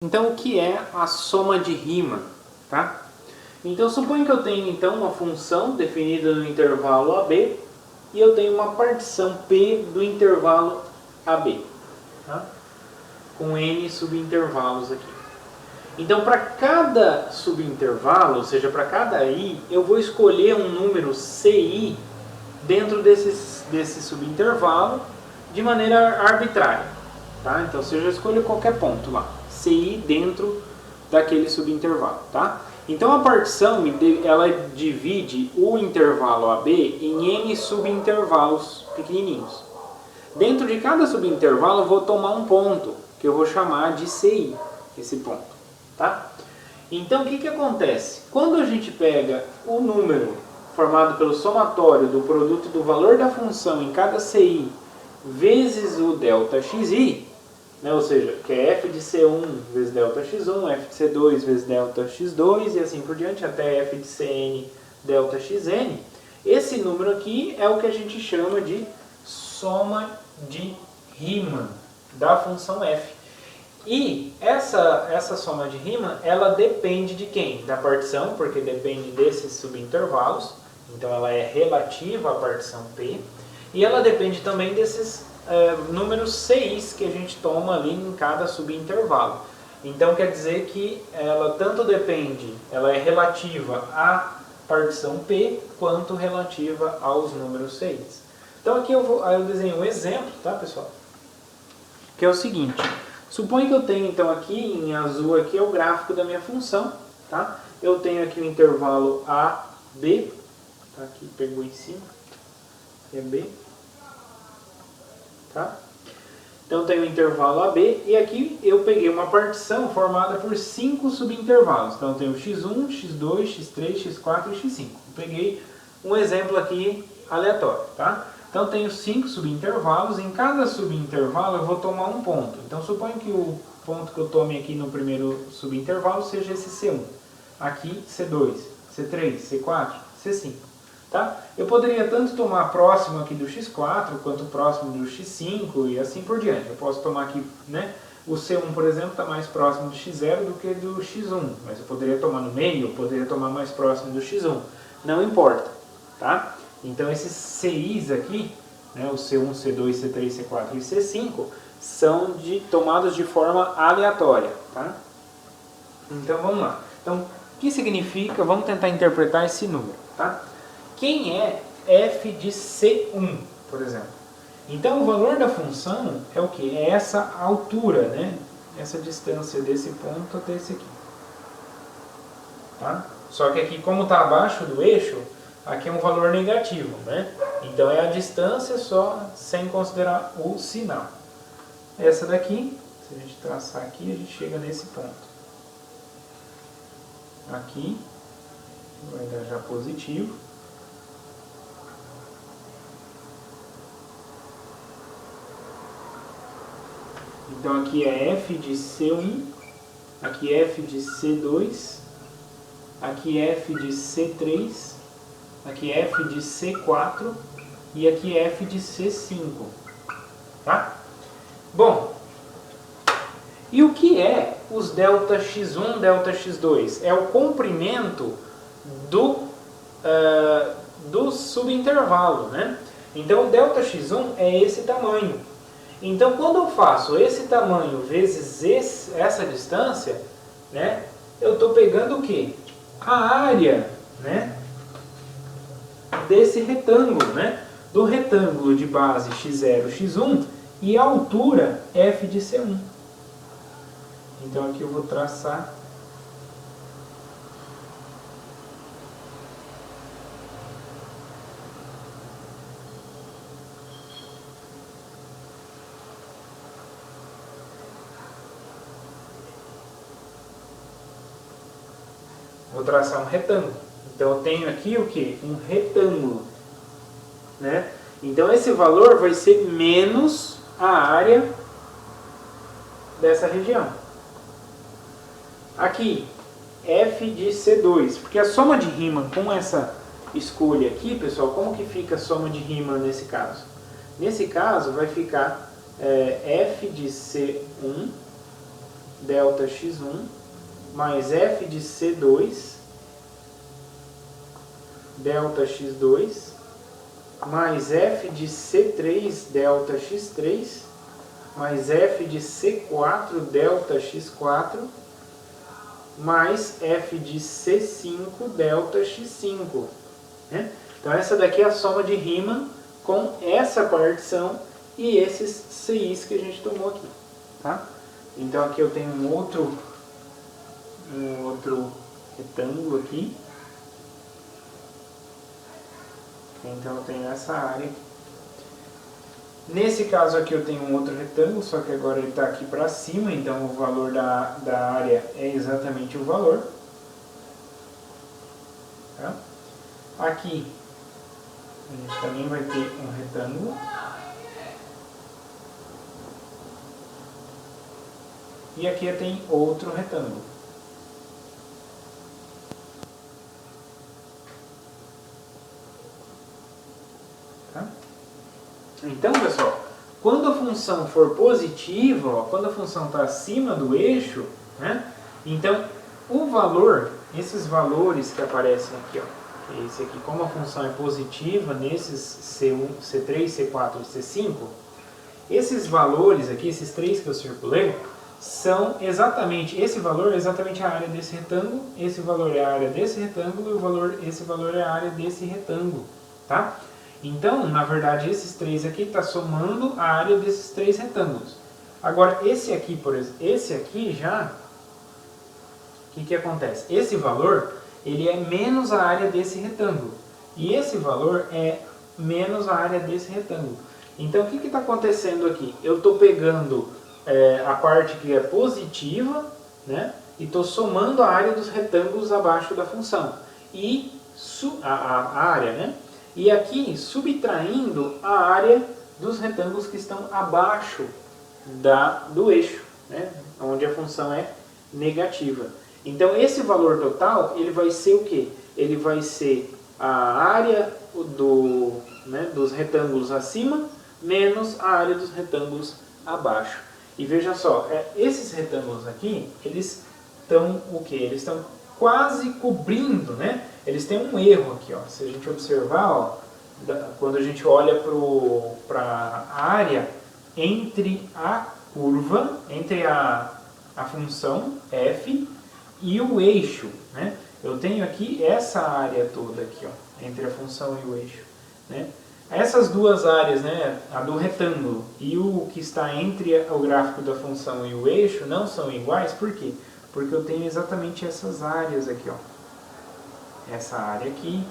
Então, o que é a soma de Riemann, tá? Então, suponha que eu tenho então uma função definida no intervalo AB e eu tenho uma partição P do intervalo AB, tá? Com N subintervalos aqui. Então, para cada subintervalo, ou seja, para cada I, eu vou escolher um número CI dentro desse subintervalo de maneira arbitrária, tá? Então, se eu escolho qualquer ponto lá, CI dentro daquele subintervalo, tá? Então, a partição, ela divide o intervalo AB em N subintervalos pequenininhos. Dentro de cada subintervalo, eu vou tomar um ponto, que eu vou chamar de CI, esse ponto, tá? Então, o que acontece? Quando a gente pega o número formado pelo somatório do produto do valor da função em cada CI vezes o ΔXi, né? Ou seja, que é f de C1 vezes ΔX1, f de C2 vezes ΔX2 e assim por diante, até f de Cn ΔXn, esse número aqui é o que a gente chama de soma de Riemann da função f. E essa soma de Riemann, ela depende de quem? Da partição, porque depende desses subintervalos, então ela é relativa à partição P, e ela depende também desses números CIs que a gente toma ali em cada subintervalo. Então quer dizer que ela tanto depende, ela é relativa à partição P, quanto relativa aos números CIs. Então aqui eu desenho um exemplo, tá, pessoal? Que é o seguinte: suponha que eu tenho então aqui, em azul aqui é o gráfico da minha função, tá? Eu tenho aqui o intervalo AB, tá? Aqui pegou em cima, é B, tá? Então eu tenho o intervalo AB e aqui eu peguei uma partição formada por 5 subintervalos. Então eu tenho x1, x2, x3, x4 e x5. Eu peguei um exemplo aqui aleatório, tá? Então eu tenho 5 subintervalos, em cada subintervalo eu vou tomar um ponto. Então suponha que o ponto que eu tome aqui no primeiro subintervalo seja esse C1. Aqui C2, C3, C4, C5. Tá? Eu poderia tanto tomar próximo aqui do x4, quanto próximo do x5 e assim por diante. Eu posso tomar aqui, né? O C1, por exemplo, está mais próximo do x0 do que do x1. Mas eu poderia tomar no meio, eu poderia tomar mais próximo do x1. Não importa, tá? Então esses CIs aqui, né, o C1, C2, C3, C4 e C5, são tomados de forma aleatória, tá? Então vamos lá. Então, o que significa? Vamos tentar interpretar esse número, tá? Quem é f de C1, por exemplo? Então o valor da função é o que? É essa altura, né? Essa distância desse ponto até esse aqui. Tá? Só que aqui, como está abaixo do eixo, aqui é um valor negativo, né? Então é a distância só sem considerar o sinal. Essa daqui, se a gente traçar aqui, a gente chega nesse ponto. Aqui vai dar já positivo. Então aqui é f de C1, aqui é f de C2, aqui é f de C3, aqui é f de C4 e aqui é f de C5, tá? Bom, e o que é os ΔX1, ΔX2? É o comprimento do subintervalo, né? Então o ΔX1 é esse tamanho. Então, quando eu faço esse tamanho vezes essa distância, né, eu estou pegando o quê? A área, né, desse retângulo, né, do retângulo de base x0, x1 e a altura f de C1. Então, aqui eu vou traçar . Vou traçar um retângulo. Então eu tenho aqui o que? Um retângulo, né? Então esse valor vai ser menos a área dessa região. Aqui, f de C2, porque a soma de Riemann com essa escolha aqui, pessoal, como que fica a soma de Riemann nesse caso? Nesse caso vai ficar f de C1 delta x1 mais f de c2 delta x2 mais f de c3 delta x3 mais f de c4 delta x4 mais f de c5 delta x5. Né? Então essa daqui é a soma de Riemann com essa partição e esses CIs que a gente tomou aqui. Tá? Então aqui eu tenho um outro retângulo aqui. Então eu tenho essa área aqui. Nesse caso aqui eu tenho um outro retângulo, só que agora ele está aqui para cima, então o valor da área é exatamente o valor. Tá? Aqui a gente também vai ter um retângulo. E aqui tem outro retângulo. Tá? Então, pessoal, quando a função for positiva, ó, quando a função está acima do eixo, né, então o valor, esses valores que aparecem aqui, ó, esse aqui, como a função é positiva nesses C1, C3, C4 e C5, esses valores aqui, esses três que eu circulei, são exatamente, esse valor é exatamente a área desse retângulo, esse valor é a área desse retângulo e esse valor é a área desse retângulo, tá? Então, na verdade, esses três aqui está somando a área desses três retângulos. Agora, esse aqui, por exemplo, esse aqui já, o que acontece? Esse valor, ele é menos a área desse retângulo. E esse valor é menos a área desse retângulo. Então, o que está acontecendo aqui? Eu estou pegando a parte que é positiva, né? E estou somando a área dos retângulos abaixo da função. E a área, né? E aqui, subtraindo a área dos retângulos que estão abaixo do eixo, né? Onde a função é negativa. Então, esse valor total, ele vai ser o quê? Ele vai ser a área dos retângulos acima menos a área dos retângulos abaixo. E veja só, esses retângulos aqui, eles estão o quê? Eles estão quase cobrindo, né? Eles têm um erro aqui, ó. Se a gente observar, ó, quando a gente olha para a área entre a curva, entre a função f e o eixo, né? Eu tenho aqui essa área toda aqui, ó, entre a função e o eixo, né? Essas duas áreas, né, a do retângulo e o que está entre o gráfico da função e o eixo, não são iguais. Por quê? Porque eu tenho exatamente essas áreas aqui, ó. Essa área aqui,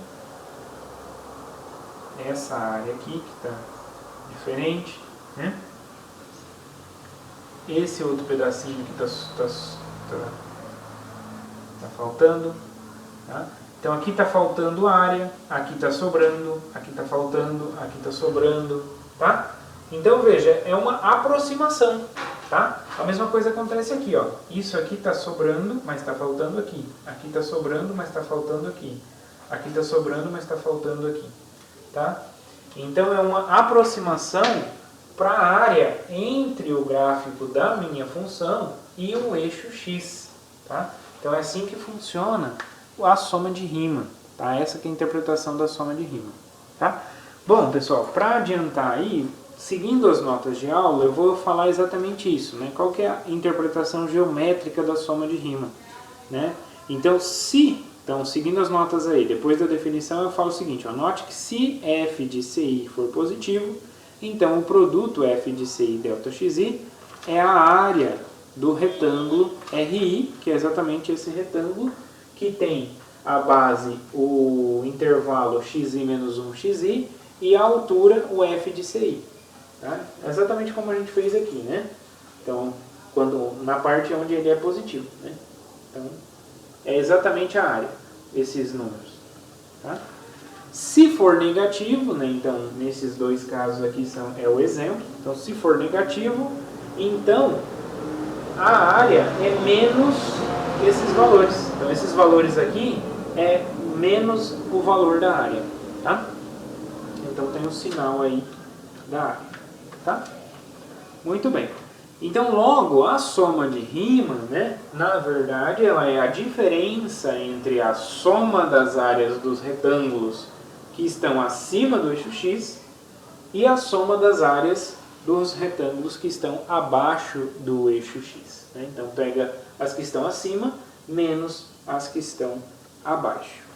essa área aqui que está diferente, né? Esse outro pedacinho que está faltando, tá? Então aqui está faltando área, aqui está sobrando, aqui está faltando, aqui está sobrando, tá? Então veja, é uma aproximação, tá? A mesma coisa acontece aqui, ó. Isso aqui está sobrando, mas está faltando aqui. Aqui está sobrando, mas está faltando aqui. Aqui está sobrando, mas está faltando aqui, tá? Então é uma aproximação para a área entre o gráfico da minha função e o eixo x, tá? Então é assim que funciona a soma de Riemann, tá? Essa que é a interpretação da soma de Riemann, tá? Bom, pessoal, para adiantar aí, seguindo as notas de aula, eu vou falar exatamente isso, né? Qual que é a interpretação geométrica da soma de Riemann, né? Então, seguindo as notas aí, depois da definição eu falo o seguinte, ó, note que se f de ci for positivo, então o produto f de ci delta xi é a área do retângulo RI, que é exatamente esse retângulo, que tem a base, o intervalo xi menos 1 xi, e a altura, o f de ci. Tá? Exatamente como a gente fez aqui, né? Então, na parte onde ele é positivo, né? Então, é exatamente a área, esses números. Tá? Se for negativo, né? Então, nesses dois casos aqui é o exemplo. Então, se for negativo, então a área é menos esses valores. Então, esses valores aqui é menos o valor da área, tá? Então, tem um sinal aí da área, tá? Muito bem. Então, logo, a soma de Riemann, né, na verdade, ela é a diferença entre a soma das áreas dos retângulos que estão acima do eixo x e a soma das áreas dos retângulos que estão abaixo do eixo x. Né? Então, pega as que estão acima menos as que estão abaixo.